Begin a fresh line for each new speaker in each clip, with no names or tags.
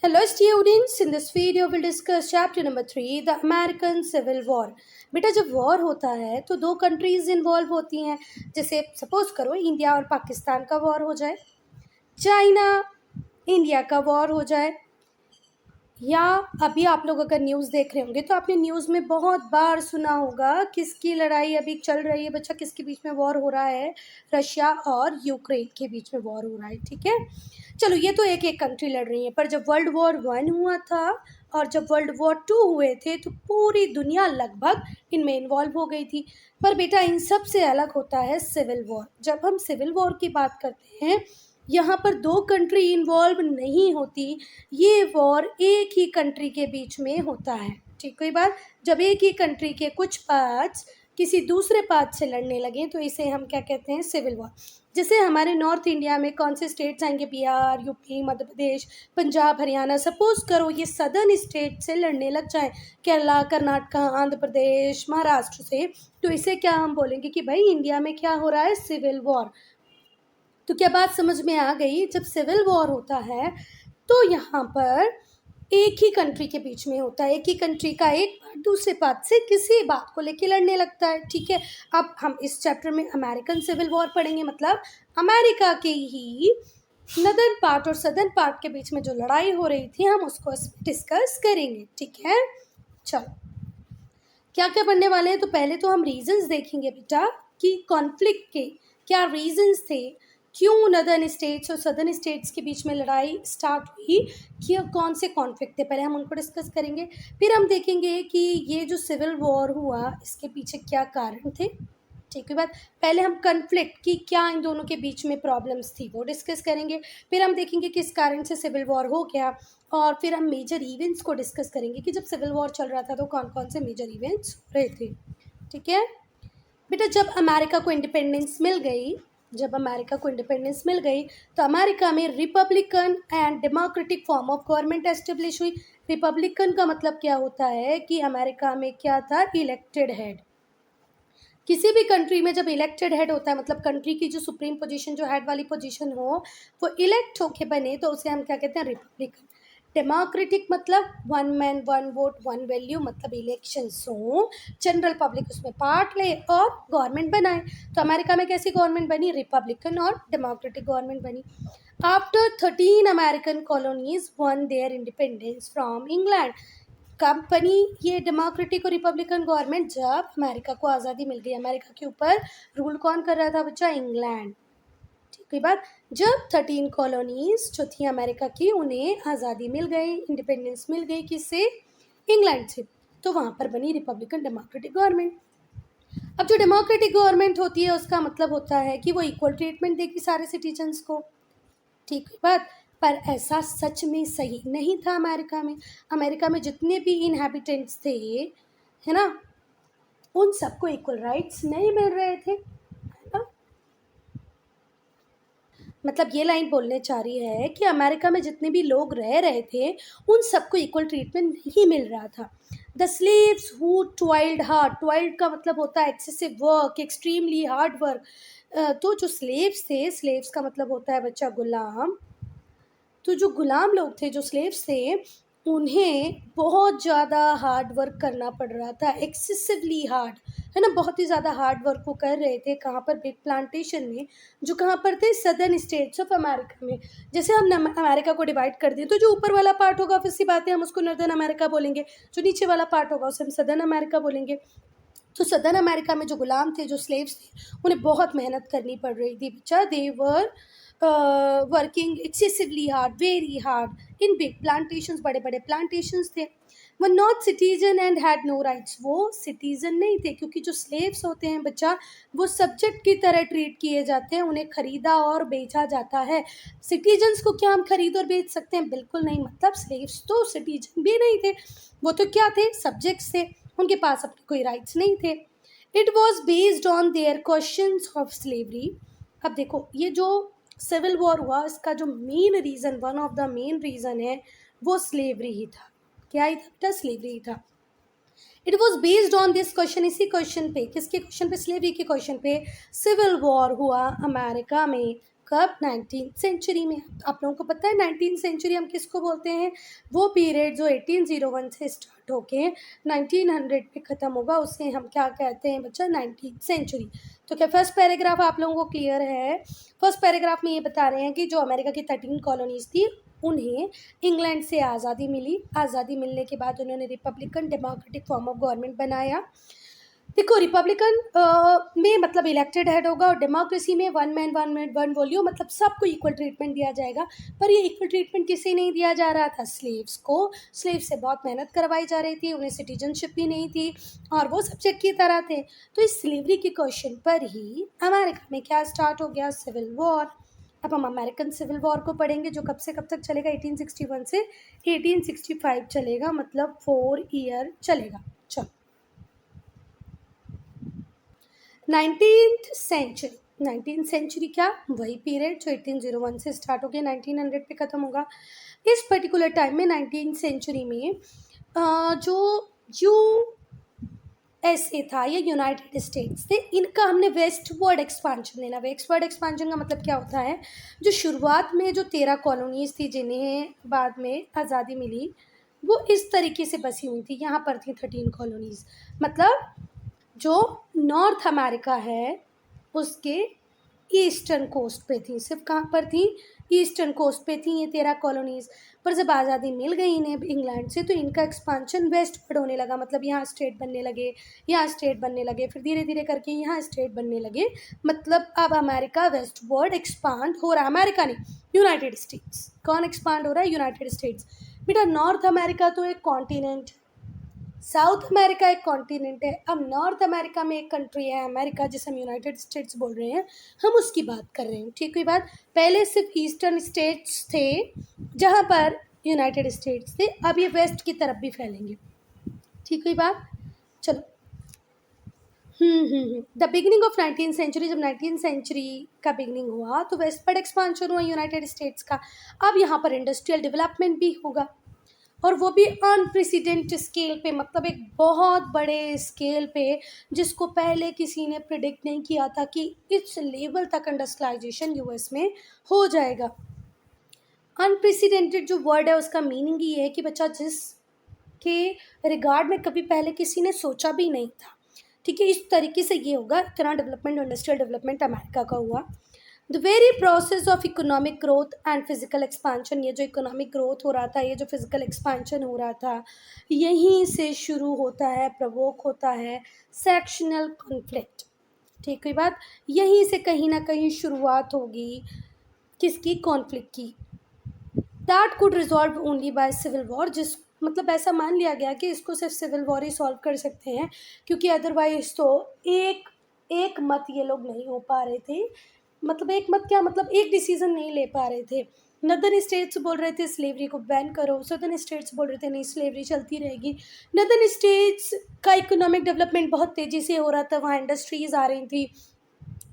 Hello students, in this video we'll discuss chapter number 3, the American Civil War. बेटा जब war होता है तो दो कंट्रीज इन्वॉल्व होती हैं। जैसे सपोज करो इंडिया और पाकिस्तान का वॉर हो जाए, चाइना इंडिया का वॉर हो जाए, या अभी आप लोग अगर न्यूज़ देख रहे होंगे तो आपने न्यूज़ में बहुत बार सुना होगा किसकी लड़ाई अभी चल रही है बच्चा, किसके बीच में वॉर हो रहा है, रशिया और यूक्रेन के बीच में वॉर हो रहा है। ठीक है, चलो ये तो एक एक कंट्री लड़ रही है, पर जब वर्ल्ड वॉर 1 हुआ था और जब वर्ल्ड वॉर 2 हुए थे तो पूरी दुनिया लगभग इनमें इन्वॉल्व हो गई थी। पर बेटा इन सब से अलग होता है सिविल वॉर। जब हम सिविल वॉर की बात करते हैं यहाँ पर दो कंट्री इन्वॉल्व नहीं होती, ये वॉर एक ही कंट्री के बीच में होता है। ठीक है बात, जब एक ही कंट्री के कुछ पार्ट्स किसी दूसरे पार्ट से लड़ने लगे तो इसे हम क्या कहते हैं, सिविल वॉर। जैसे हमारे नॉर्थ इंडिया में कौन से स्टेट्स आएंगे, बिहार, यूपी, मध्य प्रदेश, पंजाब, हरियाणा। सपोज करो ये सदर्न स्टेट से लड़ने लग जाए, केरला, कर्नाटका, आंध्र प्रदेश, महाराष्ट्र से, तो इसे क्या हम बोलेंगे कि भाई इंडिया में क्या हो रहा है, सिविल वॉर। तो क्या बात समझ में आ गई? जब सिविल वॉर होता है तो यहाँ पर एक ही कंट्री के बीच में होता है, एक ही कंट्री का एक पार्ट दूसरे पार्ट से किसी बात को लेके लड़ने लगता है। ठीक है, अब हम इस चैप्टर में अमेरिकन सिविल वॉर पढ़ेंगे, मतलब अमेरिका के ही नदर्न पार्ट और सदर्न पार्ट के बीच में जो लड़ाई हो रही थी हम उसको डिस्कस करेंगे। ठीक है, चलो क्या क्या पढ़ने वाले हैं। तो पहले तो हम रीजंस देखेंगे बेटा कि कॉन्फ्लिक्ट के क्या रीजंस थे, क्यों नदर्न स्टेट्स और सदर्न स्टेट्स के बीच में लड़ाई स्टार्ट हुई, कि कौन से कॉन्फ्लिक्ट थे, पहले हम उनको डिस्कस करेंगे। फिर हम देखेंगे कि ये जो सिविल वॉर हुआ इसके पीछे क्या कारण थे। ठीक है बात, पहले हम कन्फ्लिक्ट की क्या इन दोनों के बीच में प्रॉब्लम्स थी वो डिस्कस करेंगे। फिर हम देखेंगे किस कारण से सिविल वॉर हो गया, और फिर हम मेजर इवेंट्स को डिस्कस करेंगे कि जब सिविल वॉर चल रहा था तो कौन कौन से मेजर इवेंट्स हो रहे थे। ठीक है बेटा, जब अमेरिका को इंडिपेंडेंस मिल गई, जब अमेरिका को इंडिपेंडेंस मिल गई तो अमेरिका में Republican and democratic form of government establish हुई। रिपब्लिकन का मतलब क्या होता है कि अमेरिका में क्या था, इलेक्टेड हेड। किसी भी कंट्री में जब इलेक्टेड हेड होता है, मतलब कंट्री की जो सुप्रीम पोजीशन, जो हेड वाली पोजीशन हो, वो इलेक्ट होके बने, तो उसे हम क्या कहते हैं, रिपब्लिकन। डेमोक्रेटिक मतलब one man one vote one value, मतलब इलेक्शंस हो, जनरल पब्लिक उसमें पार्ट ले और गवर्नमेंट बनाए। तो अमेरिका में कैसी गवर्नमेंट बनी, रिपब्लिकन और डेमोक्रेटिक गवर्नमेंट बनी। After 13 American colonies one their independence from England. कब बनी ये डेमोक्रेटिक और रिपब्लिकन गवर्नमेंट, जब अमेरिका को आज़ादी मिल गई। अमेरिका के ऊपर रूल कौन कर रहा था बच्चा, इंग्लैंड। ठीक है बात, जब 13 कॉलोनीज जो थी अमेरिका की उन्हें आज़ादी मिल गई, इंडिपेंडेंस मिल गई, किससे, इंग्लैंड से, तो वहाँ पर बनी रिपब्लिकन डेमोक्रेटिक गवर्नमेंट। अब जो डेमोक्रेटिक गवर्नमेंट होती है उसका मतलब होता है कि वो इक्वल ट्रीटमेंट देगी सारे सिटीजन्स को। ठीक है बात, पर ऐसा सच में सही नहीं था। अमेरिका में, अमेरिका में जितने भी इनहैबिटेंट्स थे, है ना, उन सबको इक्वल राइट्स नहीं मिल रहे थे, है ना। मतलब ये लाइन बोलने चाह रही है कि अमेरिका में जितने भी लोग रह रहे थे उन सबको इक्वल ट्रीटमेंट नहीं मिल रहा था। The slaves who toiled hard, toiled का मतलब होता है excessive work, extremely hard work. तो जो स्लेव्स थे, स्लेव्स का मतलब होता है बच्चा गुलाम। तो जो गुलाम लोग थे, जो स्लेव्स थे, उन्हें बहुत ज़्यादा हार्ड वर्क करना पड़ रहा था, एक्सेसिवली हार्ड, है ना, बहुत ही ज़्यादा हार्ड वर्क वो कर रहे थे। कहाँ पर, बिग प्लांटेशन में, जो कहाँ पर थे, सदर्न स्टेट्स ऑफ अमेरिका में। जैसे हम अमेरिका को डिवाइड कर दिए तो जो ऊपर वाला पार्ट होगा फिर सी बात है हम उसको नॉर्दर्न अमेरिका बोलेंगे, जो नीचे वाला पार्ट होगा उसे हम सदर्न अमेरिका बोलेंगे। तो सदर्न अमेरिका में जो गुलाम थे, जो स्लेव्स थे, उन्हें बहुत मेहनत करनी पड़ रही थी बच्चा। They were working excessively hard, very hard in big plantations, बड़े बड़े प्लांटेशंस थे। One not citizen and had no rights, वो सिटीजन नहीं थे, क्योंकि जो स्लेव्स होते हैं बच्चा वो सब्जेक्ट की तरह ट्रीट किए जाते हैं, उन्हें खरीदा और बेचा जाता है। सिटीजन्स को क्या हम खरीद और बेच सकते हैं, बिल्कुल नहीं। मतलब स्लेव्स तो सिटीजन भी नहीं थे, वो तो क्या थे, सब्जेक्ट्स थे, उनके पास अपने कोई राइट्स नहीं थे। It was based on their questions of slavery. अब देखो ये जो सिविल वॉर हुआ इसका जो main reason, one of the main reason है वो स्लेवरी ही था। क्या ही था, स्लेवरी ही था। It was based on this question, इसी क्वेश्चन पे, किसके क्वेश्चन पे, स्लेवरी के क्वेश्चन पे सिविल वॉर हुआ अमेरिका में। कब? 19th सेंचुरी में। आप लोगों को पता है 19th सेंचुरी हम किसको बोलते हैं? वो पीरियड जो 1801 से स्टार्ट होके 1900 पे ख़त्म होगा उसे हम क्या कहते हैं बच्चा? 19th century. तो क्या फर्स्ट पैराग्राफ आप लोगों को क्लियर है? फर्स्ट पैराग्राफ में ये बता रहे हैं कि जो अमेरिका की 13 कॉलोनीज थी उन्हें इंग्लैंड से आज़ादी मिली। आज़ादी मिलने के बाद उन्होंने Republican democratic form of government बनाया। देखो रिपब्लिकन में मतलब इलेक्टेड हेड होगा और डेमोक्रेसी में वन मैन वन वॉल्यूम, मतलब सबको इक्वल ट्रीटमेंट दिया जाएगा। पर ये इक्वल ट्रीटमेंट किसे नहीं दिया जा रहा था? स्लेव्स को। स्लेव से बहुत मेहनत करवाई जा रही थी, उन्हें सिटीजनशिप भी नहीं थी और वो सब्जेक्ट की तरह थे। तो इस स्लेवरी के क्वेश्चन पर ही अमेरिका में क्या स्टार्ट हो गया? Civil war. अब हम अमेरिकन सिविल वॉर को पढ़ेंगे जो कब से कब तक चलेगा? 1861 से 1865 चलेगा, मतलब 4 ईयर चलेगा। चलो 19th सेंचुरी क्या? वही पीरियड जो 1801 से स्टार्ट हो गया 1900 पे ख़त्म होगा। इस पर्टिकुलर टाइम में 19th सेंचुरी में जो USA था या यूनाइटेड स्टेट्स थे, इनका हमने वेस्टवर्ड एक्सपांशन लेना। वेस्टवर्ड एक्सपांशन का मतलब क्या होता है? जो शुरुआत में जो 13 कॉलोनीज थी जिन्हें बाद में आज़ादी मिली वो इस तरीके से बसी हुई थी। यहाँ पर थी 13 कॉलोनीज, मतलब जो नॉर्थ अमेरिका है उसके ईस्टर्न कोस्ट पे थी। सिर्फ कहाँ पर थी? ईस्टर्न कोस्ट पे थी ये 13 कॉलोनीज़। पर जब आज़ादी मिल गई इन्हें इंग्लैंड से तो इनका एक्सपांशन वेस्टवर्ड होने लगा, मतलब यहाँ स्टेट बनने लगे, यहाँ स्टेट बनने लगे, फिर धीरे धीरे करके यहाँ स्टेट बनने लगे। मतलब अब अमेरिका वेस्टवर्ड एक्सपांड हो रहा है। अमेरिका नहीं, यूनाइटेड स्टेट्स। कौन एक्सपांड हो रहा है? United states. बेटा नॉर्थ अमेरिका तो एक कॉन्टिनेंट, साउथ अमेरिका एक कॉन्टिनेंट है। अब नॉर्थ अमेरिका में एक कंट्री है अमेरिका जिसे हम यूनाइटेड स्टेट्स बोल रहे हैं, हम उसकी बात कर रहे हैं। ठीक हुई बात? पहले सिर्फ ईस्टर्न स्टेट्स थे जहाँ पर यूनाइटेड स्टेट्स थे, अब ये वेस्ट की तरफ भी फैलेंगे। ठीक हुई बात? चलो the beginning of 19th century, जब 19th सेंचुरी का बिगिनिंग हुआ तो वेस्टवर्ड एक्सपांशन हुआ यूनाइटेड स्टेट्स का। अब यहाँ पर इंडस्ट्रियल डेवलपमेंट भी होगा और वो भी अनप्रेसिडेंट स्केल पे, मतलब एक बहुत बड़े स्केल पे जिसको पहले किसी ने प्रिडिक्ट नहीं किया था कि इस लेवल तक इंडस्ट्रियलाइजेशन यूएस में हो जाएगा। अनप्रेसिडेंटेड जो वर्ड है उसका मीनिंग ये है कि बच्चा जिसके रिगार्ड में कभी पहले किसी ने सोचा भी नहीं था। ठीक है, इस तरीके से ये होगा। इतना डेवलपमेंट, इंडस्ट्रियल डेवलपमेंट अमेरिका का हुआ। The very process of economic growth and physical expansion, ये जो इकोनॉमिक ग्रोथ हो रहा था, ये जो फिजिकल एक्सपांशन हो रहा था, यहीं से शुरू होता है, प्रवोक होता है सेक्शनल कॉन्फ्लिक्ट। ठीक है बात? यहीं से कहीं ना कहीं शुरुआत होगी किसकी? कॉन्फ्लिक्ट की। That could resolve only by civil war, जिस मतलब ऐसा मान लिया गया कि इसको सिर्फ सिविल वॉर ही सॉल्व कर सकते हैं, क्योंकि अदरवाइज तो एक मत ये लोग नहीं हो पा रहे थे। मतलब एक मत क्या, मतलब एक डिसीजन नहीं ले पा रहे थे। नदर्न स्टेट्स बोल रहे थे स्लेवरी को बैन करो, सदर्न स्टेट्स बोल रहे थे नहीं स्लेवरी चलती रहेगी। नदर्न स्टेट्स का इकोनॉमिक डेवलपमेंट बहुत तेज़ी से हो रहा था, वहाँ इंडस्ट्रीज़ आ रही थी,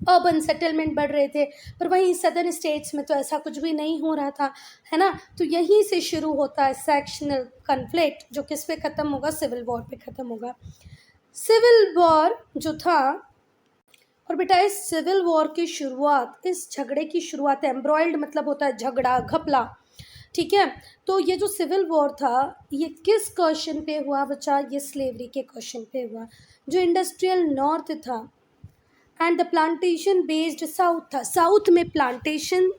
अर्बन सेटलमेंट बढ़ रहे थे। पर वहीं सदर्न स्टेट्स में तो ऐसा कुछ भी नहीं हो रहा था, है ना। तो यहीं से शुरू होता है सेक्शनल कन्फ्लिक्ट, जो किस पे ख़त्म होगा? सिविल वॉर पे ख़त्म होगा। सिविल वॉर जो था, और बेटा इस सिविल वॉर की शुरुआत, इस झगड़े की शुरुआत, एम्ब्रॉयल्ड मतलब होता है झगड़ा, घपला। ठीक है, तो ये जो सिविल वॉर था ये किस क्वेश्चन पे हुआ बच्चा? ये स्लेवरी के क्वेश्चन पे हुआ। जो इंडस्ट्रियल नॉर्थ था and the plantation based south था, साउथ में प्लांटेशन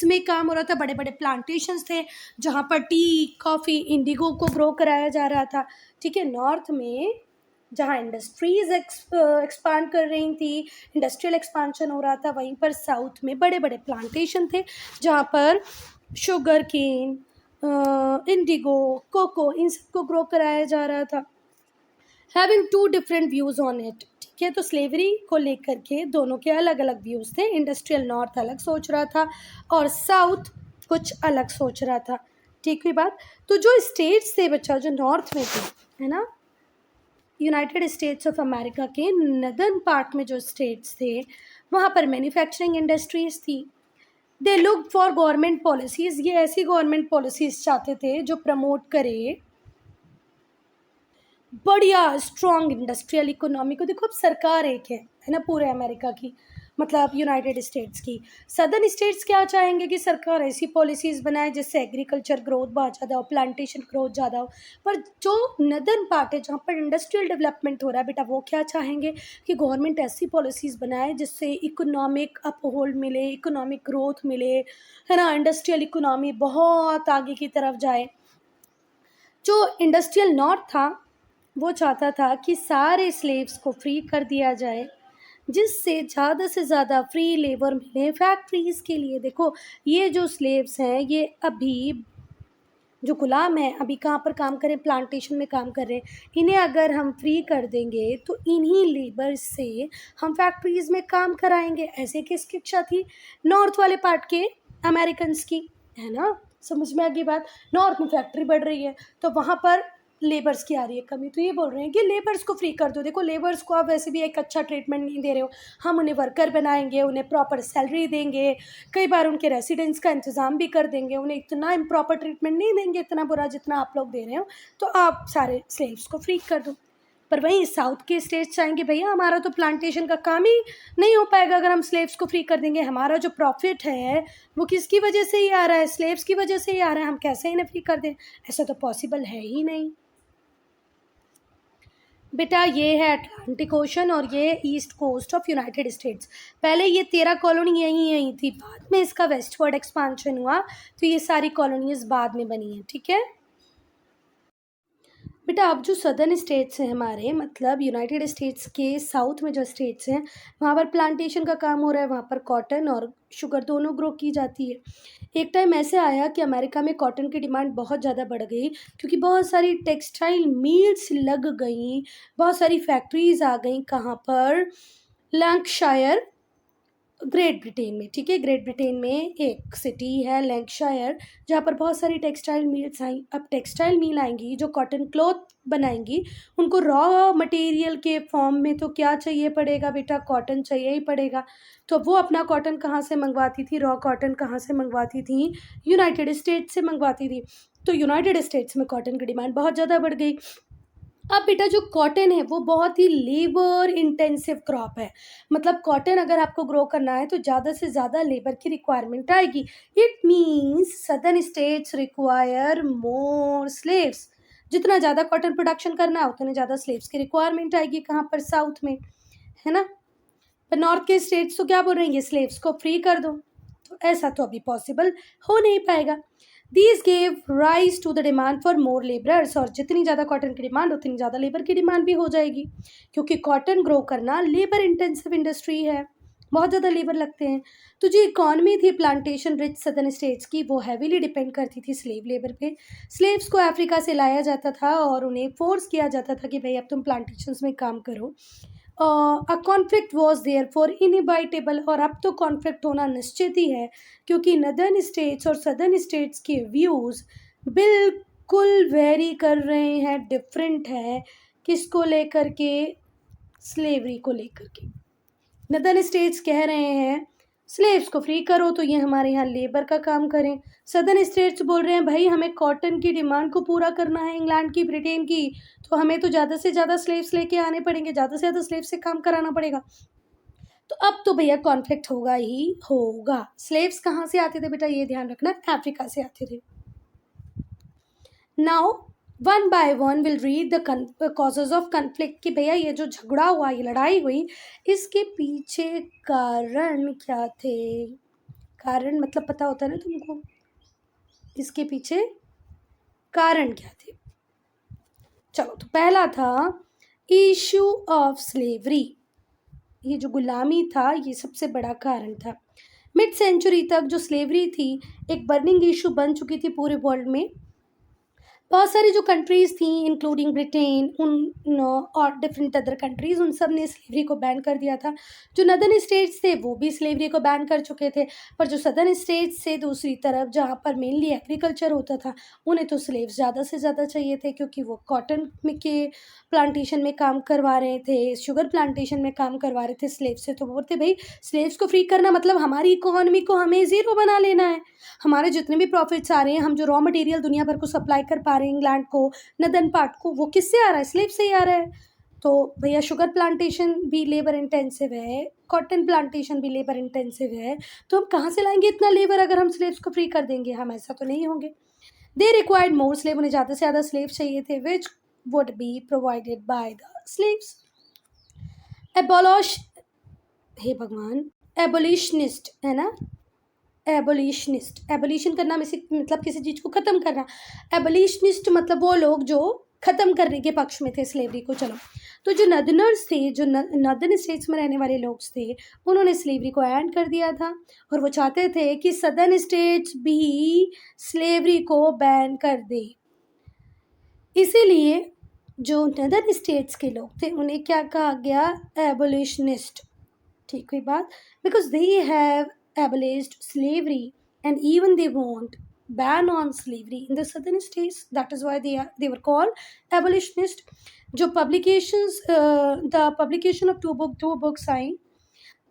में काम हो रहा था, बड़े बड़े प्लांटेशंस थे जहाँ पर टी, कॉफ़ी, इंडिगो को ग्रो कराया जा रहा था। ठीक है, नॉर्थ में जहाँ इंडस्ट्रीज एक्सपांड कर रही थी, इंडस्ट्रियल एक्सपांशन हो रहा था, वहीं पर साउथ में बड़े बड़े प्लांटेशन थे जहाँ पर शुगर केन, इंडिगो, कोको, इन सबको ग्रो कराया जा रहा था। Having two different views on it. ठीक है, तो स्लेवरी को लेकर के दोनों के अलग अलग व्यूज़ थे। इंडस्ट्रियल नॉर्थ अलग सोच रहा था और साउथ कुछ अलग सोच रहा था। ठीक हुई बात? तो जो स्टेट्स थे बच्चा, जो नॉर्थ में थे, है ना, यूनाइटेड स्टेट्स ऑफ अमेरिका के नदर्न पार्ट में जो स्टेट्स थे वहाँ पर मैन्युफैक्चरिंग इंडस्ट्रीज थी। They look for government policies, ये ऐसी गवर्नमेंट पॉलिसीज़ चाहते थे जो प्रमोट करे बढ़िया स्ट्रॉन्ग इंडस्ट्रियल इकोनॉमी को। देखो अब सरकार एक है ना पूरे अमेरिका की, मतलब यूनाइटेड स्टेट्स की। सदर्न स्टेट्स क्या चाहेंगे कि सरकार ऐसी पॉलिसीज़ बनाए जिससे एग्रीकल्चर ग्रोथ बहुत ज़्यादा हो, प्लांटेशन ग्रोथ ज़्यादा हो। पर जो नदर्न पार्ट है जहाँ पर इंडस्ट्रियल डेवलपमेंट हो रहा है बेटा, वो क्या चाहेंगे कि गवर्नमेंट ऐसी पॉलिसीज़ बनाए जिससे इकोनॉमिक अपहोल्ड मिले, इकोनॉमिक ग्रोथ मिले, है ना, इंडस्ट्रियल इकोनॉमी बहुत आगे की तरफ जाए। जो इंडस्ट्रियल नॉर्थ था वो चाहता था कि सारे स्लेव्स को फ्री कर दिया जाए, जिससे ज़्यादा से ज़्यादा फ्री लेबर मिले फैक्ट्रीज़ के लिए। देखो, ये जो स्लेव्स हैं ये अभी जो गुलाम हैं अभी कहाँ पर काम करें, प्लांटेशन में काम कर रहे हैं। इन्हें अगर हम फ्री कर देंगे तो इन्हीं लेबर से हम फैक्ट्रीज़ में काम कराएंगे। ऐसे किसकी इच्छा थी? नॉर्थ वाले पार्ट के अमेरिकन्स की, है ना। समझ में आ गई बात। नॉर्थ में फैक्ट्री बढ़ रही है तो वहाँ पर लेबर्स की आ रही है कमी, तो ये बोल रहे हैं कि लेबर्स को फ्री कर दो। देखो, लेबर्स को आप वैसे भी एक अच्छा ट्रीटमेंट नहीं दे रहे हो, हम उन्हें वर्कर बनाएंगे, उन्हें प्रॉपर सैलरी देंगे, कई बार उनके रेसिडेंस का इंतज़ाम भी कर देंगे, उन्हें इतना इम्प्रॉपर ट्रीटमेंट नहीं देंगे, इतना बुरा जितना आप लोग दे रहे हो, तो आप सारे स्लेव्स को फ्री कर दो। पर वहीं साउथ के स्टेट्स चाहेंगे भैया हमारा तो प्लांटेशन का काम ही नहीं हो पाएगा अगर हम स्लेव्स को फ्री कर देंगे, हमारा जो प्रॉफिट है वो किसकी वजह से ही आ रहा है? स्लेव्स की वजह से ही आ रहा है, हम कैसे इन्हें फ्री कर दें? ऐसा तो पॉसिबल है ही नहीं। बेटा ये है अटलांटिक ओशन और ये east coast of United States. पहले ये 13 कॉलोनी यहीं थी, बाद में इसका वेस्टवर्ड एक्सपांशन हुआ, तो ये सारी कॉलोनीज बाद में बनी हैं, ठीक है बेटा। अब जो सदर्न स्टेट्स हैं हमारे, मतलब यूनाइटेड स्टेट्स के साउथ में जो स्टेट्स हैं वहाँ पर प्लांटेशन का काम हो रहा है, वहाँ पर कॉटन और शुगर दोनों ग्रो की जाती है। एक टाइम ऐसे आया कि अमेरिका में कॉटन की डिमांड बहुत ज़्यादा बढ़ गई क्योंकि बहुत सारी टेक्सटाइल मिल्स लग गई, बहुत सारी फैक्ट्रीज आ गई। कहाँ पर? लैंकशायर, ग्रेट ब्रिटेन में, ठीक है। ग्रेट ब्रिटेन में एक सिटी है लैंकशायर जहाँ पर बहुत सारी टेक्सटाइल मिल्स आई। अब टेक्सटाइल मिल आएंगी जो कॉटन क्लॉथ बनाएंगी, उनको रॉ मटेरियल के फॉर्म में तो क्या चाहिए पड़ेगा बेटा? कॉटन चाहिए ही पड़ेगा। तो वो अपना कॉटन कहाँ से मंगवाती थी? रॉ कॉटन कहाँ से मंगवाती थी? यूनाइटेड स्टेट्स से मंगवाती थी। तो यूनाइटेड स्टेट्स में कॉटन की डिमांड बहुत ज़्यादा बढ़ गई। अब बेटा जो कॉटन है वो बहुत ही लेबर इंटेंसिव क्रॉप है, मतलब कॉटन अगर आपको ग्रो करना है तो ज़्यादा से ज़्यादा लेबर की रिक्वायरमेंट आएगी। It means southern states require more slaves. जितना ज़्यादा कॉटन प्रोडक्शन करना है उतने ज़्यादा स्लेव्स की रिक्वायरमेंट आएगी। कहाँ पर? साउथ में, है ना। पर नॉर्थ के स्टेट्स तो क्या बोल रहे हैं? ये स्लेव्स को फ्री कर दो। तो ऐसा तो अभी पॉसिबल हो नहीं पाएगा। These gave rise to the demand for more labourers, और जितनी ज़्यादा कॉटन की डिमांड उतनी ज़्यादा लेबर की डिमांड भी हो जाएगी, क्योंकि कॉटन ग्रो करना लेबर इंटेंसिव इंडस्ट्री है, बहुत ज़्यादा लेबर लगते हैं। तो जो इकॉनमी थी प्लांटेशन रिच सदर्न स्टेट्स की वो हैवीली डिपेंड करती थी स्लेव लेबर पे। स्लेव्स को अफ्रीका से लाया जाता था और उन्हें फोर्स किया जाता था कि भाई अब तुम प्लांटेशंस में काम करो। A conflict was there for inevitable, और अब तो कॉन्फ्लिक्ट होना निश्चित ही है क्योंकि नदर्न स्टेट्स और सदर्न स्टेट्स के व्यूज़ बिल्कुल वेरी कर रहे हैं, डिफरेंट है। किसको लेकर के? स्लेवरी को लेकर के। नदर्न स्टेट्स कह रहे हैं स्लेव्स को फ्री करो तो ये हमारे यहाँ लेबर का काम करें। सदर्न स्टेट्स बोल रहे हैं भाई हमें कॉटन की डिमांड को पूरा करना है, इंग्लैंड की, ब्रिटेन की, तो हमें तो ज़्यादा से ज़्यादा स्लेव्स लेके आने पड़ेंगे, ज़्यादा से ज़्यादा स्लेव से काम कराना पड़ेगा। तो अब तो भैया कॉन्फ्लिक्ट होगा ही होगा। स्लेव्स कहाँ से आते थे बेटा? ये ध्यान रखना, अफ्रीका से आते थे। Now one by one will read the causes of conflict, कि भैया ये जो झगड़ा हुआ, ये लड़ाई हुई, इसके पीछे कारण क्या थे? कारण मतलब पता होता है ना तुमको, इसके पीछे कारण क्या थे? चलो, तो पहला था इशू ऑफ स्लेवरी। ये जो गुलामी था ये सबसे बड़ा कारण था। मिड सेंचुरी तक जो स्लेवरी थी एक बर्निंग इशू बन चुकी थी पूरे वर्ल्ड में। बहुत सारी जो कंट्रीज़ थी इंक्लूडिंग ब्रिटेन और डिफरेंट अदर कंट्रीज़, उन सब ने स्लेवरी को बैन कर दिया था। जो नदर्न स्टेट्स थे वो भी स्लेवरी को बैन कर चुके थे, पर जो सदर्न स्टेट्स से दूसरी तरफ जहाँ पर मेनली एग्रीकल्चर होता था उन्हें तो स्लेव्स ज़्यादा से ज़्यादा चाहिए थे, क्योंकि वो कॉटन में के प्लांटेशन में काम करवा रहे थे, शुगर प्लांटेशन में काम करवा रहे थे स्लेव से। तो बोलते भाई स्लेव्स को फ्री करना मतलब हमारी इकोनॉमी को हमें ज़ीरो बना लेना है। हमारे जितने भी प्रॉफिट्स आ रहे हैं, हम जो रॉ मटेरियल दुनिया भर को सप्लाई कर पा रहे हैं, इंग्लैंड को, नदर्न पार्ट को, वो किससे आ रहा है? स्लेव से ही आ रहा है। तो भैया शुगर प्लांटेशन भी लेबर इंटेंसिव है, कॉटन प्लांटेशन भी लेबर इंटेंसिव है, तो हम कहाँ से लाएंगे इतना लेबर अगर हम स्लेव्स को फ्री कर देंगे? हम ऐसा तो नहीं होंगे। दे रिक्वायर्ड मोर स्लेव, उन्हें ज़्यादा से ज़्यादा स्लेव चाहिए थे, which would be provided by the slaves. Abolish, हे भगवान, एबोलिशनिस्ट है ना, एबोलिशनिस्ट, एबोलिशन करना मतलब किसी चीज़ को ख़त्म करना, एबोलिशनिस्ट मतलब वो लोग जो ख़त्म करने के पक्ष में थे स्लेवरी को। चलो, तो जो नदनर्स थे, जो नदर्न स्टेट्स में रहने वाले लोग थे, उन्होंने स्लेवरी को एंड कर दिया था और वो चाहते थे कि सदर्न स्टेट्स भी स्लेवरी को बैन कर दे। इसीलिए जो नदर्न स्टेट्स के लोग थे उन्हें क्या कहा गया? एबोलिशनिस्ट। ठीक हुई बात, because they have abolished slavery and even they want ban on slavery in the southern states, that is why they were called abolitionist. जो publications the publication of two books I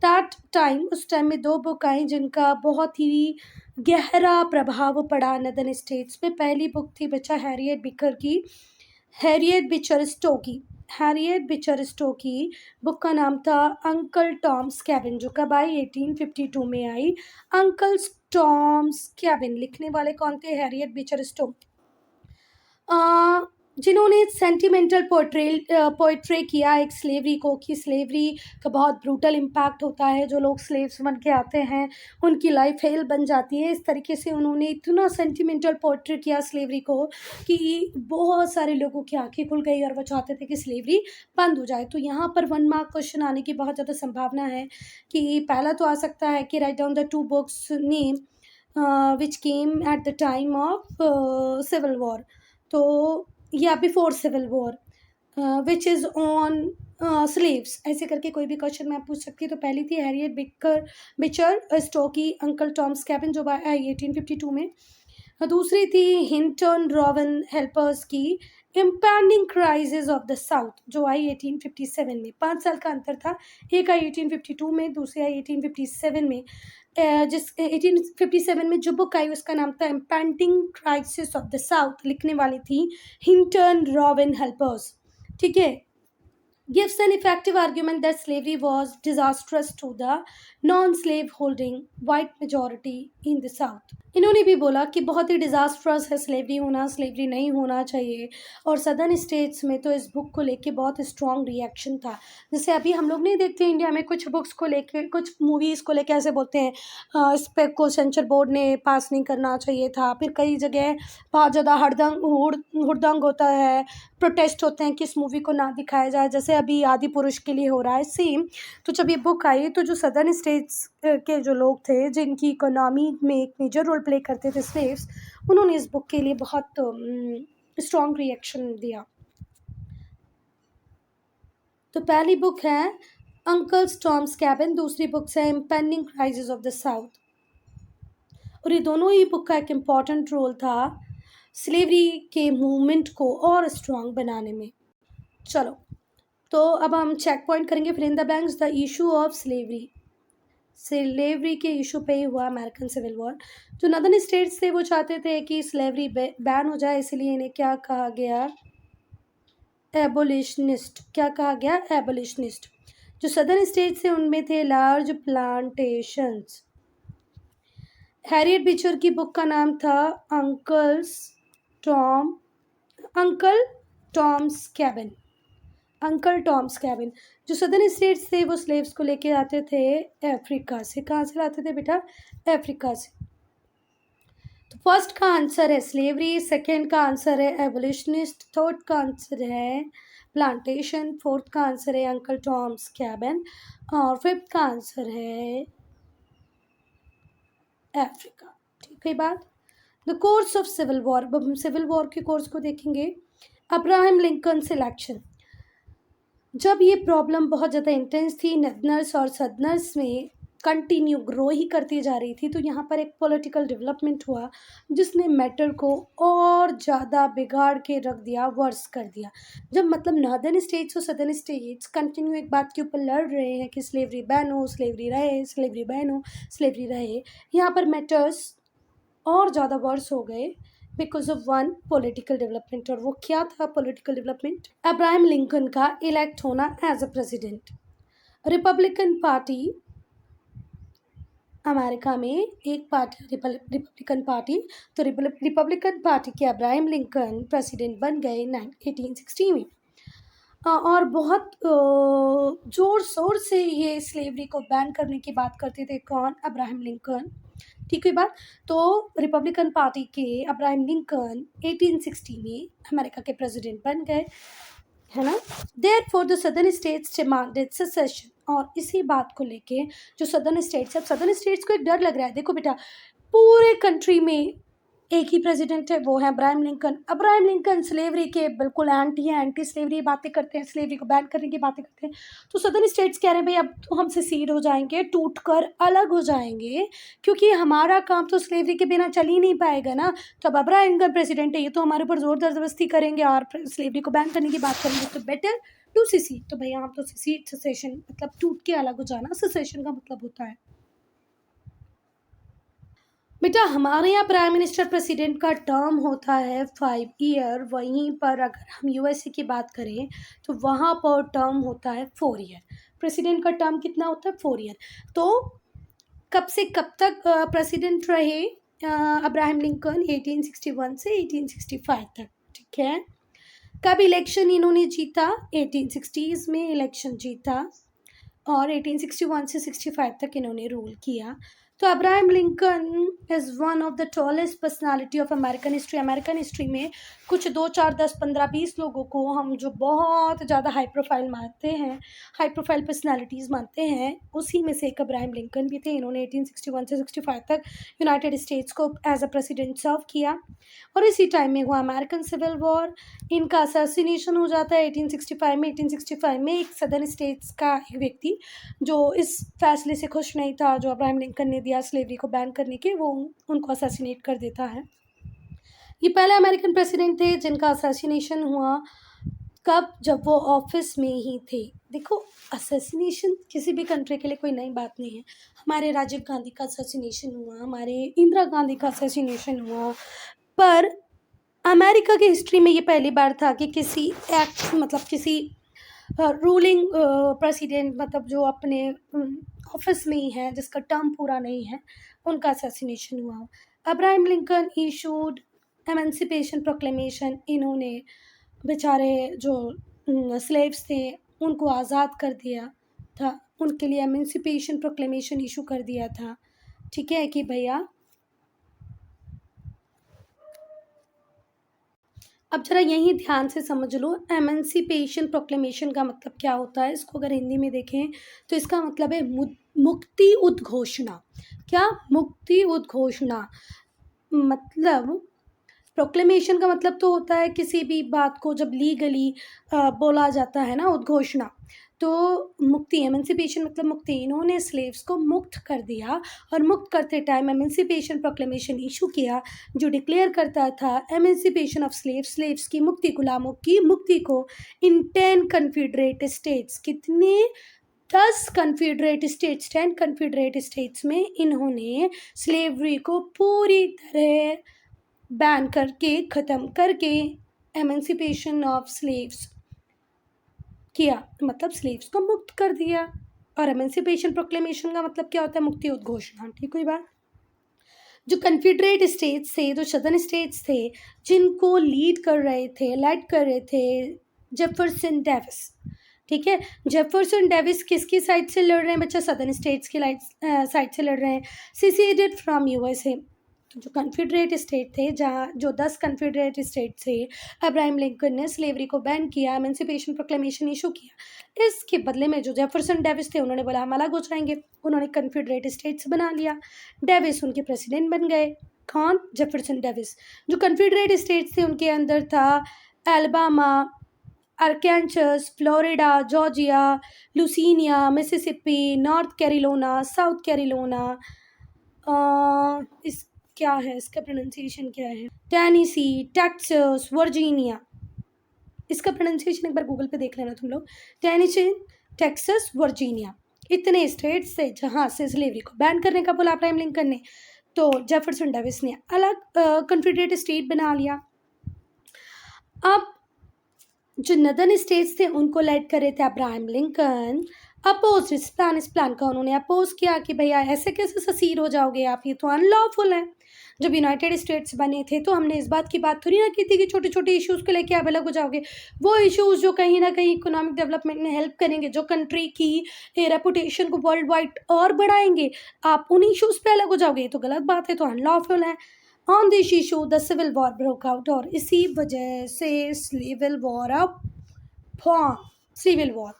that time, उस time में 2 book आई जिनका बहुत ही गहरा प्रभाव पड़ा northern states पे। पहली बुक थी बच्चा हैरियट बिकर की, Harriet बिचर Schottky. Harriet बिचर Schottky book का नाम था अंकल टॉम्स कैबिन, जो कब आई? 1852 में आई। अंकल टॉम्स कैबिन लिखने वाले कौन थे? हैरियट बिचर स्टोक, जिन्होंने सेंटिमेंटल पोइट्री किया एक स्लेवरी को, कि स्लेवरी का बहुत ब्रूटल इम्पैक्ट होता है, जो लोग स्लेव्स बन के आते हैं उनकी लाइफ हेल बन जाती है। इस तरीके से उन्होंने इतना सेंटिमेंटल पोइट्री किया स्लेवरी को कि बहुत सारे लोगों की आंखें खुल गई और वो चाहते थे कि स्लेवरी बंद हो जाए। तो यहाँ पर 1 मार्क क्वेश्चन आने की बहुत ज़्यादा संभावना है कि पहला तो आ सकता है कि write down the 2 books name which came at the time of civil war, तो या before civil war which is on slaves, ऐसे करके कोई भी क्वेश्चन मैं पूछ सकती हूँ। तो पहली थी Harriet बिचर Schottky uncle Tom's cabin, जो आई 1852 में। दूसरी थी हिंटन रॉबिन हेल्पर्स की इम्पैंडिंग क्राइसिस ऑफ द साउथ, जो आई 1857 में। 5 साल का अंतर था, एक आई 1852 में, दूसरी आई 1857 में। जिस 1857 में जो बुक आई उसका नाम था इम्पैंडिंग क्राइसिस ऑफ द साउथ, लिखने वाली थी हिंटन रॉबिन हेल्पर्स। ठीक है, gives an effective argument that slavery was disastrous to the non-slave holding white majority in the South. इन्होंने भी बोला कि बहुत ही डिजास्ट्रस है स्लेवरी होना, स्लेवरी नहीं होना चाहिए। और सदर्न स्टेट्स में तो इस बुक को लेके बहुत स्ट्रॉन्ग रिएक्शन था। जैसे अभी हम लोग नहीं देखते इंडिया में कुछ बुक्स को लेके, कुछ मूवीज़ को लेके ऐसे बोलते हैं इस पे को सेंसर बोर्ड ने पास नहीं करना चाहिए था। फिर कई जगह बहुत ज़्यादा हुड़दंग होता है, प्रोटेस्ट होते हैं कि इस मूवी को ना दिखाया जाए, जैसे अभी आदि पुरुष के लिए हो रहा है सेम। तो जब ये बुक आई तो जो सदर्न स्टेट्स के जो लोग थे जिनकी इकोनॉमी में एक मेजर रोल प्ले करते थे स्लेव्स, उन्होंने इस बुक के लिए बहुत स्ट्रॉन्ग रिएक्शन दिया। तो पहली बुक है अंकल टॉम्स कैबिन, दूसरी बुक है impending crisis of the south. और ये दोनों ही बुक का एक इम्पॉर्टेंट रोल था स्लेवरी के मूवमेंट को और स्ट्रॉन्ग बनाने में। चलो, तो अब हम चेक पॉइंट करेंगे। फिर in the blanks, the issue of slavery, slavery के इशू पे ही हुआ अमेरिकन सिविल वॉर। जो नदर्न स्टेट्स थे वो चाहते थे कि स्लेवरी बैन हो जाए, इसलिए इन्हें क्या कहा गया? एबोलिशनिस्ट। क्या कहा गया? एबोलिशनिस्ट। जो सदर्न स्टेट्स थे उनमें थे लार्ज प्लांटेशंस। हैरियट बीचर की बुक का नाम था uncle Tom's cabin, uncle Tom's cabin. जो सदर्न स्टेट्स थे वो स्लेव्स को लेके आते थे अफ्रीका से। कहाँ से लाते थे बेटा? अफ्रीका से। तो फर्स्ट का आंसर है स्लेवरी, सेकंड का आंसर है एबोलिशनिस्ट, थर्ड का आंसर है प्लांटेशन, फोर्थ का आंसर है अंकल टॉम्स कैबिन और फिफ्थ का आंसर है अफ्रीका। ठीक है बात। The course of civil war, अब हम सिविल वॉर के कोर्स को देखेंगे। अब्राहम लिंकन सिलेक्शन, जब ये प्रॉब्लम बहुत ज़्यादा इंटेंस थी, नॉर्थर्नर्स और सदर्नर्स में कंटिन्यू ग्रो ही करती जा रही थी, तो यहाँ पर एक पॉलिटिकल डेवलपमेंट हुआ जिसने मैटर को और ज़्यादा बिगाड़ के रख दिया, वर्स कर दिया। जब मतलब नॉर्दर्न स्टेट्स और सदर्न स्टेट्स कंटिन्यू एक बात के ऊपर लड़ रहे हैं कि स्लेवरी बैन हो, स्लेवरी रहे, स्लेवरी बैन हो, स्लेवरी रहे, यहाँ पर मैटर्स और ज़्यादा वर्स हो गए because of one political development. और वो क्या था पॉलिटिकल डेवलपमेंट? अब्राहम लिंकन का इलेक्ट होना as a president. Republican party America में एक पार्टी रिपब्लिकन पार्टी, तो रिपब्लिकन पार्टी के अब्राहम लिंकन प्रेसिडेंट बन गए 1860 में। और बहुत ज़ोर शोर से ये स्लेवरी को बैन करने की बात करते थे। कौन? Abraham Lincoln. ठीक है बात। तो रिपब्लिकन पार्टी के अब्राहम लिंकन 1860 में अमेरिका के प्रेसिडेंट बन गए, है ना। Therefore the southern states demanded secession. और इसी बात को लेके जो सदर्न स्टेट्स है, अब सदर्न स्टेट्स को एक डर लग रहा है। देखो बेटा, पूरे कंट्री में एक ही प्रेसिडेंट है, वो है Abraham Lincoln. Abraham Lincoln slavery के बिल्कुल एंटी हैं, एंटी स्लेवरी बातें करते हैं, स्लेवरी को बैन करने की बातें करते हैं। तो सदर्न स्टेट्स कह रहे हैं भाई अब तो हम सेसीड हो जाएंगे, टूट कर अलग हो जाएंगे, क्योंकि हमारा काम तो स्लेवरी के बिना चल ही नहीं पाएगा ना। तो अब अब्राहम लिंकन प्रेसिडेंट है, ये तो हमारे ऊपर जोर जबरदस्ती करेंगे और स्लेवरी को बैन करने की बात करेंगे, तो बेटर टू सेसीड। तो भैया हम तो सेसीड, सेसेशन मतलब टूट के अलग हो जाना, सेसेशन का मतलब होता है। बेटा हमारे यहाँ प्राइम मिनिस्टर प्रेसिडेंट का टर्म होता है 5 ईयर, वहीं पर अगर हम यूएसए की बात करें तो वहाँ पर टर्म होता है 4 ईयर। प्रेसिडेंट का टर्म कितना होता है? 4 ईयर। तो कब से कब तक प्रेसिडेंट रहे अब्राहम लिंकन? 1861 से 1865 तक। ठीक है। कब इलेक्शन इन्होंने जीता? 1860s में इलेक्शन जीता और 1861 से 65 तक इन्होंने रूल किया। तो Abraham Lincoln is one of the tallest personality of American history. American history में कुछ 2, 4, 10, 15, 20 लोगों को हम जो बहुत ज़्यादा हाई प्रोफाइल मानते हैं, हाई प्रोफाइल पर्सनालिटीज़ मानते हैं, उसी में से एक अब्राहम लिंकन भी थे। इन्होंने 1861 से 65 तक यूनाइटेड स्टेट्स को एज अ प्रेसिडेंट सर्व किया। और इसी टाइम में हुआ अमेरिकन सिविल वॉर। इनका असैसिनेशन हो जाता है 1865 में। 1865 में एक सदर्न स्टेट्स का एक व्यक्ति जो इस फैसले से खुश नहीं था जो अब्राहम लिंकन ने दिया स्लेवरी को बैन करने के, वो उनको असैसिनेट कर देता है। ये पहले अमेरिकन प्रेसिडेंट थे जिनका असैसिनेशन हुआ। कब? जब वो ऑफिस में ही थे। देखो असैसिनेशन किसी भी कंट्री के लिए कोई नई बात नहीं है। हमारे राजीव गांधी का असैसिनेशन हुआ, हमारे इंदिरा गांधी का असैसिनेशन हुआ, पर अमेरिका की हिस्ट्री में ये पहली बार था कि किसी एक्ट मतलब किसी रूलिंग प्रेसिडेंट मतलब जो अपने ऑफिस में ही हैं, जिसका टर्म पूरा नहीं है, उनका असैसिनेशन हुआ। Abraham Lincoln issued emancipation proclamation. इन्होंने बेचारे जो स्लेव्स थे उनको आज़ाद कर दिया था, उनके लिए एमेंसिपेशन प्रोक्लेमेशन इशू कर दिया था। ठीक है कि भैया अब जरा यही ध्यान से समझ लो, एमेंसिपेशन प्रोक्लेमेशन का मतलब क्या होता है। इसको अगर हिंदी में देखें तो इसका मतलब है मुक्ति उद्घोषणा। क्या? मुक्ति उद्घोषणा। मतलब प्रोक्लेमेशन का मतलब तो होता है किसी भी बात को जब लीगली बोला जाता है ना, उद्घोषणा। तो मुक्ति, एमेंसिपेशन मतलब मुक्ति। इन्होंने स्लेव्स को मुक्त कर दिया और मुक्त करते टाइम एमेंसिपेशन प्रोक्लेमेशन इशू किया जो डिक्लेयर करता था एमेंसिपेशन ऑफ स्लेव्स, स्लेव्स की मुक्ति, गुलामों की मुक्ति को इन 10 कन्फेडरेट स्टेट्स। कितने? 10 कन्फेडरेट स्टेट्स। 10 कन्फेडरेट स्टेट्स में इन्होंने स्लेवरी को पूरी तरह बैन करके, ख़त्म करके एमेंसिपेशन ऑफ स्लेव्स किया, मतलब स्लेव्स को मुक्त कर दिया। और एमेंसिपेशन प्रोक्लेमेशन का मतलब क्या होता है? मुक्ति उद्घोषणा। ठीक हुई बात। जो कन्फेडरेट स्टेट्स थे, जो सदर्न स्टेट्स थे, जिनको लीड कर रहे थे जेफरसन डेविस। ठीक है। जेफरसन डेविस किसकी साइड से लड़ रहे हैं बच्चा? सदर्न स्टेट्स की साइड से लड़ रहे हैं। सीसीडेड फ्रॉम यूएसए। तो जो कन्फेडरेट स्टेट थे, जहाँ जो 10 कन्फेडरेट स्टेट थे, अब्राहम लिंकन ने स्लेवरी को बैन किया, एमेंसिपेशन प्रोक्लेमेशन इशू किया। इसके बदले में जो जेफरसन डेविस थे उन्होंने बोला हम अलग हो जाएंगे। उन्होंने कन्फेडरेट स्टेट्स बना लिया। डेविस उनके प्रेसिडेंट बन गए। कौन? Jefferson Davis. जो कन्फेडरेट स्टेट्स थे उनके अंदर था Alabama, Arkansas, Florida, Georgia, Louisiana, Mississippi, North Carolina, South Carolina, इस क्या है, इसका प्रोनाउंसिएशन क्या है? Tennessee, Texas, Virginia. इसका प्रोनाउंसिएशन एक बार गूगल पे देख लेना तुम लोग। टेनेसी, टेक्सास, वर्जीनिया, इतने स्टेट्स थे जहाँ से स्लेवरी को बैन करने का बोला अब्राहम लिंकन ने। तो जेफरसन डेविस ने अलग कन्फेडरेट स्टेट बना लिया। अब जो नदर्न स्टेट्स थे उनको लेड कर रहे थे अब्राहम लिंकन, अपोज इस प्लान का उन्होंने अपोज किया कि भैया ऐसे कैसे ससीड हो जाओगे आप, ये तो अनलॉफुल है। जब यूनाइटेड स्टेट्स बने थे तो हमने इस बात की बात थोड़ी ना की थी कि छोटे छोटे इश्यूज़ को लेके आप अलग हो जाओगे। वो इश्यूज़ जो कहीं ना कहीं इकोनॉमिक डेवलपमेंट में हेल्प करेंगे, जो कंट्री की रेपुटेशन को वर्ल्ड वाइड और बढ़ाएंगे, आप उन इश्यूज़ पे अलग हो जाओगे, ये तो गलत बात है, तो अनलॉफुल है। On this issue the civil war broke out, और इसी वजह से सिविल वॉर अब सिविल वॉर।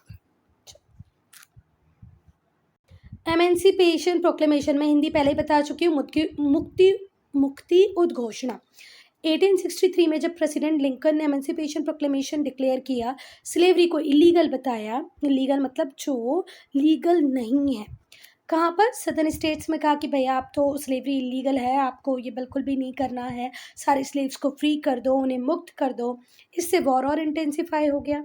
एमेंसिपेशन प्रोक्लेमेशन में हिंदी पहले ही बता चुकी हूँ, मुक्ति मुक्ति उद्घोषणा। 1863 में जब प्रेसिडेंट लिंकन ने एमेंसिपेशन प्रोक्लेमेशन डिक्लेयर किया, स्लेवरी को इलीगल बताया, इलीगल मतलब जो लीगल नहीं है। कहाँ पर? सदर्न स्टेट्स में कहा कि भैया आप तो स्लेवरी इलीगल है, आपको ये बिल्कुल भी नहीं करना है, सारे स्लेव्स को फ्री कर दो, उन्हें मुक्त कर दो। इससे वॉर और इंटेंसिफाई हो गया।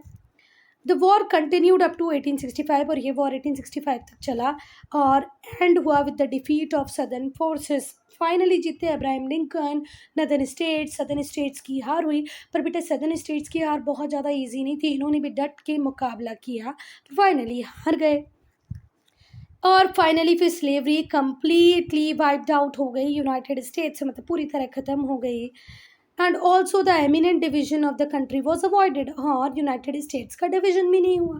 The war continued up to 1865, और ये वॉर 1865 तक चला और एंड हुआ with the defeat of southern forces. Finally जीते अब्राहम लिंकन। सदर्न स्टेट्स की हार हुई, पर बेटा सदर्न स्टेट्स की हार बहुत ज़्यादा ईजी नहीं थी, इन्होंने भी डट के मुकाबला किया, फाइनली हार गए। और फाइनली फिर स्लेवरी कंप्लीटली वाइप्ड आउट हो गई यूनाइटेड स्टेट्स से, मतलब पूरी तरह ख़त्म हो गई। And also the eminent division of the country was avoided, और यूनाइटेड स्टेट्स का डिवीजन भी नहीं हुआ,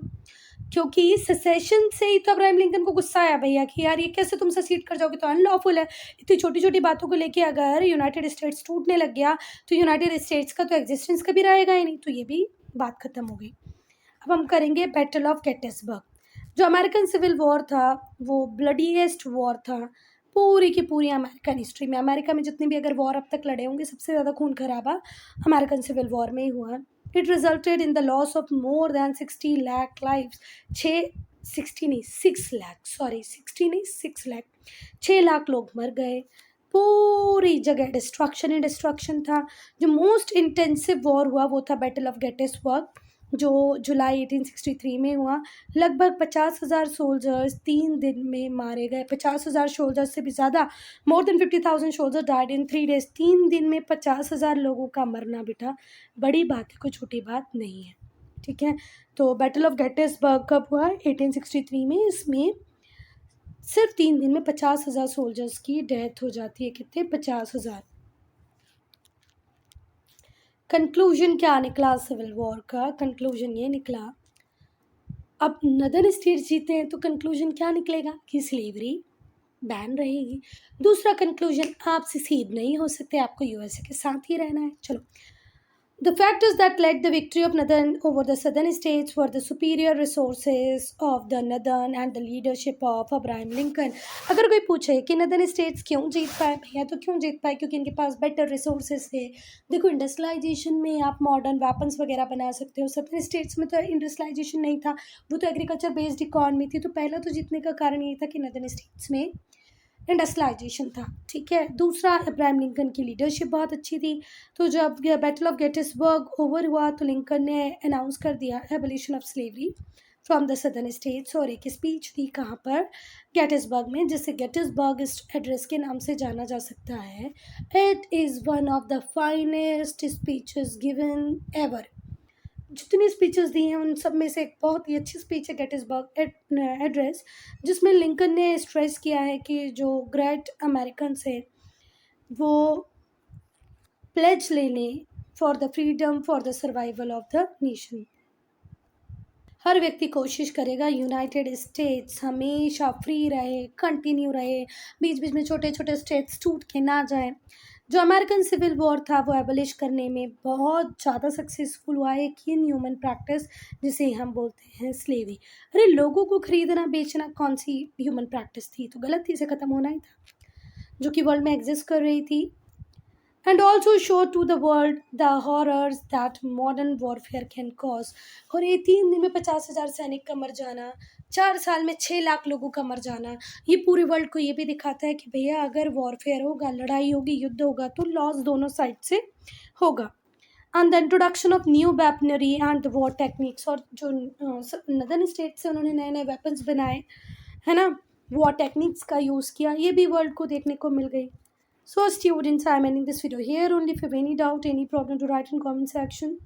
क्योंकि सेसेशन से ही तो अब्राहम लिंकन को गुस्सा आया भैया कि यार ये कैसे तुम सेसीड कर जाओगे, तो अनलॉफुल है। इतनी छोटी छोटी बातों को लेके अगर यूनाइटेड स्टेट्स टूटने लग गया तो यूनाइटेड स्टेट्स का तो एग्जिस्टेंस कभी रहेगा ही नहीं, तो ये भी बात खत्म हो गई। अब हम करेंगे बैटल ऑफ गेटिसबर्ग। जो अमेरिकन सिविल वॉर था वो ब्लडीएस्ट वॉर था पूरी की पूरी अमेरिकन हिस्ट्री में। अमेरिका में जितने भी अगर वॉर अब तक लड़े होंगे, सबसे ज़्यादा खून खराबा अमेरिकन सिविल वॉर में ही हुआ। It resulted in the loss of more than 60 lakh lives. 6 lakh 6 lakh लोग मर गए, पूरी जगह डिस्ट्रक्शन ही डिस्ट्रक्शन था। जो मोस्ट इंटेंसिव वॉर हुआ वो था बैटल ऑफ गेटिसबर्ग, जो जुलाई 1863 में हुआ। लगभग 50,000 सोल्जर्स 3 दिन में मारे गए। 50,000 सोल्जर्स से भी ज़्यादा, more than 50,000 soldier died in 3 days। 3 दिन में 50,000 लोगों का मरना बेटा बड़ी बात है, कोई छोटी बात नहीं है, ठीक है। तो बैटल ऑफ गेटिसबर्ग कब हुआ? 1863 में। इसमें सिर्फ 3 दिन में 50,000 सोल्जर्स की डेथ हो जाती है। कितने? 50,000। कंक्लूजन क्या निकला सिविल वॉर का? कंक्लूजन ये निकला, अब नदर्न स्टेट्स जीते हैं तो कंक्लूजन क्या निकलेगा कि स्लेवरी बैन रहेगी। दूसरा कंक्लूजन, आप सेसीड नहीं हो सकते, आपको यूएसए के साथ ही रहना है। चलो, the factors that led the victory of Northern over the Southern states were the superior resources of the Northern and the leadership of Abraham Lincoln। अगर कोई पूछे कि नदर्न स्टेट्स क्यों जीत पाए भैया, तो क्यों जीत पाए? क्योंकि इनके पास बेटर रिसोर्सेज थे। देखो, इंडस्ट्रियलाइजेशन में आप मॉडर्न वेपन्स वगैरह बना सकते हो, सदर्न स्टेट्स में तो इंडस्ट्रियलाइजेशन नहीं था, वो तो एग्रीकल्चर बेस्ड इकॉनमी थी। तो पहला तो जीतने का कारण ये था कि नदर्न स्टेट्स में इंडस्ट्रियलाइजेशन था, ठीक है। दूसरा, अब्राहम लिंकन की लीडरशिप बहुत अच्छी थी। तो जब बैटल ऑफ गेटिसबर्ग ओवर हुआ तो लिंकन ने अनाउंस कर दिया abolition of slavery from the southern states, और एक स्पीच दी कहाँ पर? गेटिसबर्ग में, जिसे गेटिसबर्ग एड्रेस के नाम से जाना जा सकता है। It is one of the finest speeches given ever. जितनी स्पीचेस दी हैं उन सब में से एक बहुत ही अच्छी स्पीच है गेटिसबर्ग एड्रेस, जिसमें लिंकन ने स्ट्रेस किया है कि जो ग्रेट अमेरिकन है वो प्लेज ले लें for the freedom, for the survival of the nation. हर व्यक्ति कोशिश करेगा यूनाइटेड स्टेट्स हमेशा फ्री रहे, कंटिन्यू रहे, बीच बीच में छोटे छोटे स्टेट्स टूट के ना जाएं। जो अमेरिकन सिविल वॉर था वो एबलिश करने में बहुत ज़्यादा सक्सेसफुल हुआ है। एक ह्यूमन प्रैक्टिस जिसे हम बोलते हैं स्लेवरी। अरे, लोगों को खरीदना बेचना कौन सी ह्यूमन प्रैक्टिस थी? तो गलती से ख़त्म होना ही था, जो कि वर्ल्ड में एग्जिस्ट कर रही थी। and also show to the world the horrors that modern warfare can cause। और ये 3 दिन में 50,000 सैनिक का मर जाना, 4 साल में 6 लाख लोगों का मर जाना, ये पूरे वर्ल्ड को ये भी दिखाता है कि भैया अगर वॉरफेयर होगा, लड़ाई होगी, युद्ध होगा, तो लॉस दोनों साइड से होगा। And the introduction of new weaponry and the war techniques, और जो नदर्न स्टेट से उन्होंने नए नए वेपन्स बनाए, है ना, वॉर टेक्निक्स का यूज़ किया, ये भी वर्ल्ड को देखने को मिल गई। So students, I'm ending this video here. Only if you have any doubt, any problem, to write in comment section.